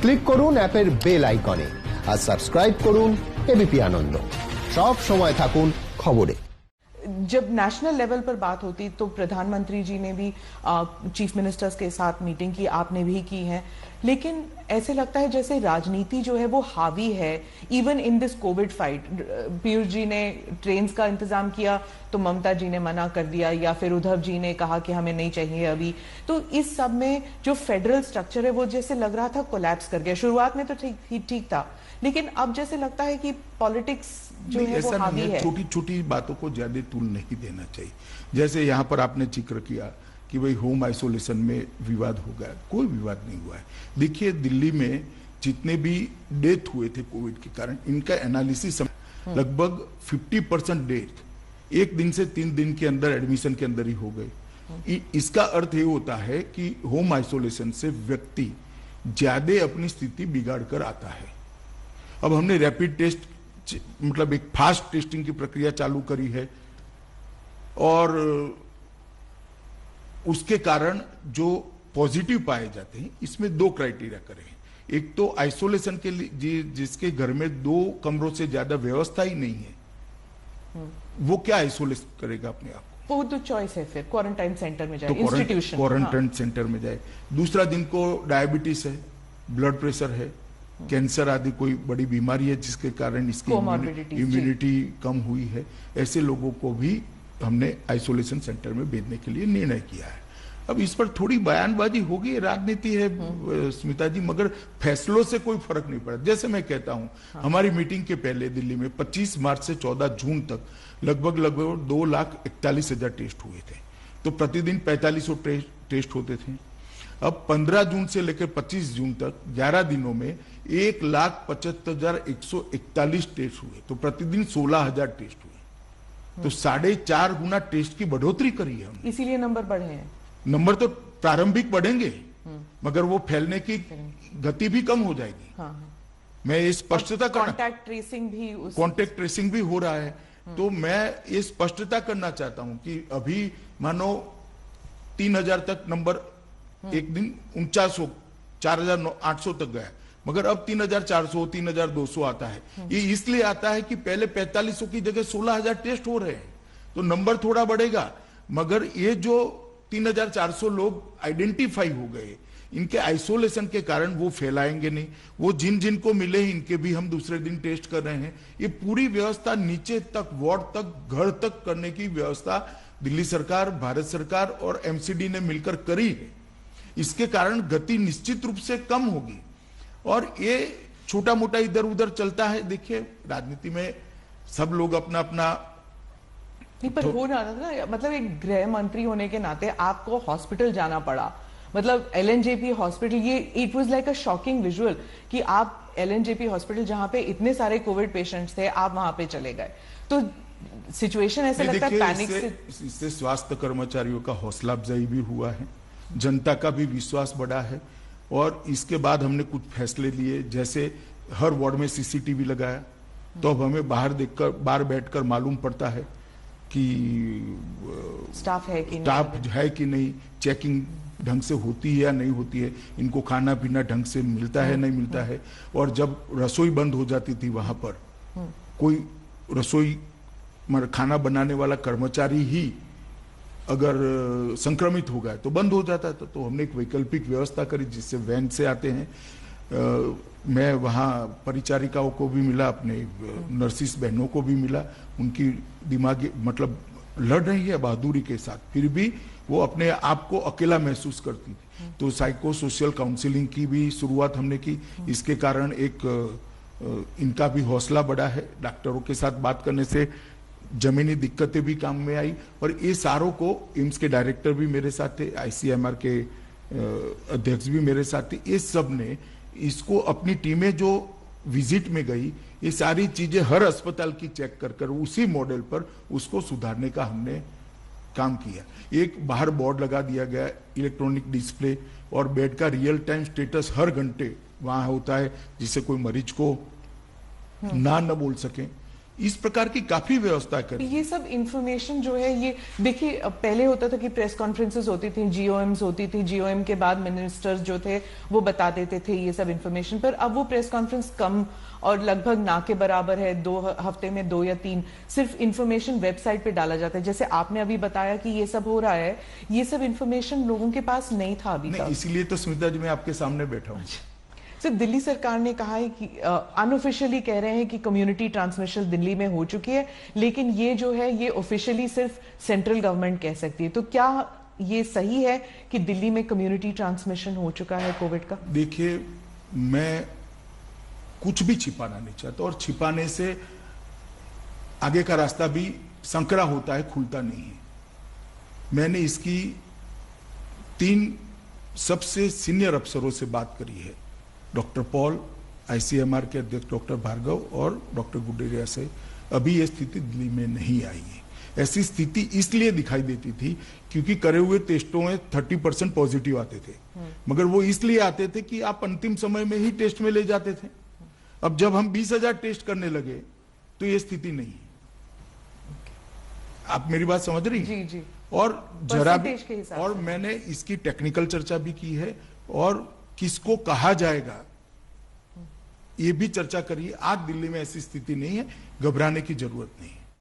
Click করুন অ্যাপের bell আইকনে আর সাবস্ক্রাইব করুন এবিপি আনন্দ। সব সময় থাকুন খবরে। जब नेशनल लेवल पर बात होती तो प्रधानमंत्री जी ने भी चीफ मिनिस्टर्स के साथ मीटिंग की, आपने भी की है, लेकिन ऐसे लगता है जैसे राजनीति जो है वो हावी है even in this covid fight. Piyush ji ने ट्रेन्स का इंतजाम किया तो ममता जी ने मना कर दिया, या फिर उद्धव जी ने कहा कि हमें नहीं चाहिए अभी। तो इस सब में जो फेडरल स्ट्रक्चर है वो जैसे लग रहा था कोलैप्स कर गया। शुरुआत में तो ठीक था, लेकिन अब जैसे लगता है कि पॉलिटिक्स जो है वो हावी है। छोटी छोटी बातों को ज्यादा तूल नहीं देना चाहिए। जैसे यहाँ पर आपने जिक्र किया कि भाई होम आइसोलेशन में विवाद हो गया, कोई विवाद नहीं हुआ है। देखिए दिल्ली में जितने भी डेथ हुए थे कोविड के कारण, इनका एनालिसिस लगभग 50% डेथ 1 दिन से 3 दिन के अंदर एडमिशन के अंदर ही हो गए। इसका अर्थ ये होता है कि होम आइसोलेशन से व्यक्ति ज्यादा अपनी स्थिति बिगाड़ कर आता है। अब हमने रैपिड टेस्ट मतलब एक फास्ट टेस्टिंग की प्रक्रिया चालू करी है, और उसके कारण जो पॉजिटिव पाए जाते हैं इसमें 2 क्राइटेरिया करे हैं। एक तो आइसोलेशन के लिए जिसके घर में 2 कमरों से ज्यादा व्यवस्था ही नहीं है, वो क्या आइसोलेट करेगा अपने आप को? वो तो चॉइस है, फिर क्वारंटाइन सेंटर में जाए, इंस्टीट्यूशन क्वारंटाइन सेंटर में जाए। दूसरा, जिनको डायबिटीज है, ब्लड प्रेशर है, कैंसर आदि कोई बड़ी बीमारी है जिसके कारण इसकी इम्यूनिटी कम हुई है, ऐसे लोगों को भी हमने आइसोलेशन सेंटर में भेजने के लिए निर्णय किया है। अब इस पर थोड़ी बयानबाजी होगी, राजनीति है स्मिता जी, मगर फैसलों से कोई फर्क नहीं पड़ा। जैसे मैं कहता हूं, हमारी मीटिंग के पहले दिल्ली में 25 मार्च से 14 जून तक लगभग 2,41,000 टेस्ट हुए थे, तो प्रतिदिन 4500 टेस्ट होते थे। अब 15 जून से लेकर 25 जून तक 11 दिनों में 1,75,141 टेस्ट हुए, तो प्रतिदिन 16,000 टेस्ट हुए, तो 4.5 गुना टेस्ट की बढ़ोतरी करी है हमने। इसीलिए नंबर बढ़े हैं। नंबर तो प्रारंभिक बढ़ेंगे, मगर वो फैलने की गति भी कम हो जाएगी। मैं ये स्पष्टता कॉन्टैक्ट ट्रेसिंग भी हो रहा है, तो मैं ये स्पष्टता करना चाहता हूं कि अभी मानो 3,000 तक नंबर एक दिन 4900 4,800 तक गया, मगर अब 3,400 3,200 आता है। ये इसलिए आता है कि पहले 4500 की जगह 16,000 टेस्ट हो रहे हैं, तो नंबर थोड़ा बढ़ेगा, मगर ये जो 3,400 लोग आइडेंटिफाई हो गए, इनके आइसोलेशन के कारण वो फैलाएंगे नहीं। वो जिन जिन को मिले इनके भी हम दूसरे दिन टेस्ट कर रहे हैं। ये पूरी व्यवस्था नीचे तक, वार्ड तक, घर तक करने की व्यवस्था दिल्ली सरकार, भारत सरकार और एमसीडी ने मिलकर करी है। इसके कारण गति निश्चित रूप से कम होगी, और ये छोटा मोटा इधर उधर चलता है। देखिए राजनीति में सब लोग अपना अपना नहीं, पर हो रहा था ना, मतलब एक गृह मंत्री होने के नाते आपको हॉस्पिटल जाना पड़ा, मतलब एलएनजेपी हॉस्पिटल। ये it was like a shocking visual कि आप एलएनजेपी हॉस्पिटल जहां पे इतने सारे कोविड पेशेंट्स थे, आप वहां पे चले गए, तो सिचुएशन ऐसा लगता है पैनिक से। इससे स्वास्थ्य कर्मचारियों का हौसला अफजाई भी हुआ है, जनता का भी विश्वास बढ़ा है, और इसके बाद हमने कुछ फैसले लिए, जैसे हर वार्ड में सीसीटीवी लगाया, तो अब हमें बाहर बैठकर मालूम पड़ता है कि स्टाफ है कि नहीं, चेकिंग ढंग से होती है या नहीं होती है, इनको खाना पीना ढंग से मिलता है नहीं मिलता है। और जब रसोई बंद हो जाती थी वहां पर, कोई रसोई खाना बनाने वाला कर्मचारी ही अगर संक्रमित हो गया तो बंद हो जाता था, तो हमने एक वैकल्पिक व्यवस्था करी जिससे वैन से आते हैं। मैं वहाँ परिचारिकाओं को भी मिला, अपने नर्सिस बहनों को भी मिला, उनकी दिमागी मतलब लड़ रही है बहादुरी के साथ, फिर भी वो अपने आप को अकेला महसूस करती थी, तो साइको सोशल काउंसलिंग की भी शुरुआत हमने की। इसके कारण एक इनका भी हौसला बढ़ा है। डॉक्टरों के साथ बात करने से जमीनी दिक्कतें भी काम में आई, और ये सारों को एम्स के डायरेक्टर भी मेरे साथ थे, आईसीएमआर के अध्यक्ष भी मेरे साथ थे। ये सब ने इसको अपनी टीमें जो विजिट में गई, ये सारी चीजें हर अस्पताल की चेक कर उसी मॉडल पर उसको सुधारने का हमने काम किया। एक बाहर बोर्ड लगा दिया गया, इलेक्ट्रॉनिक डिस्प्ले, और बेड का रियल टाइम स्टेटस हर घंटे वहां होता है, जिससे कोई मरीज को ना बोल सके। इस प्रकार की काफी व्यवस्था करी। ये सब इंफॉर्मेशन जो है, ये देखिए पहले होता था कि प्रेस कॉन्फ्रेंसेस होती थी, जीओएम्स होती थी, जीओएम के बाद मिनिस्टर्स जो थे वो बता देते थे ये सब इंफॉर्मेशन, पर अब वो प्रेस कॉन्फ्रेंस कम और लगभग ना के बराबर है। 2 हफ्ते में 2 या 3 सिर्फ इंफॉर्मेशन वेबसाइट पे डाला जाता है। जैसे आपने अभी बताया कि ये सब हो रहा है, ये सब इंफॉर्मेशन लोगों के पास नहीं था अभी तक। इसीलिए तो स्मिता जी मैं आपके सामने बैठा हूँ। सर, दिल्ली सरकार ने कहा है कि अनऑफिशियली कह रहे हैं कि कम्युनिटी ट्रांसमिशन दिल्ली में हो चुकी है, लेकिन ये जो है ये ऑफिशियली सिर्फ सेंट्रल गवर्नमेंट कह सकती है। तो क्या ये सही है कि दिल्ली में कम्युनिटी ट्रांसमिशन हो चुका है कोविड का? देखिए, मैं कुछ भी छिपाना नहीं चाहता, और छिपाने से आगे का रास्ता भी संकरा होता है, खुलता नहीं है। मैंने इसकी 3 सबसे सीनियर अफसरों से बात करी है, डॉक्टर पॉल, आईसीएमआर के अध्यक्ष डॉक्टर भार्गव और डॉक्टर गुडेरिया से। अभी ये स्थिति दिल्ली में नहीं आई है। ऐसी स्थिति इसलिए दिखाई देती थी क्योंकि करे हुए टेस्टों में 30% पॉजिटिव आते थे, मगर वो इसलिए आते थे कि आप अंतिम समय में ही टेस्ट में ले जाते थे। अब जब हम 20,000 टेस्ट करने लगे तो ये स्थिति नहीं है। आप मेरी बात समझ रही हैं? जी। और जरा भी, और से। मैंने इसकी टेक्निकल चर्चा भी की है, और किसको कहा जाएगा ये भी चर्चा करिए। आज दिल्ली में ऐसी स्थिति नहीं है, घबराने की जरूरत नहीं है।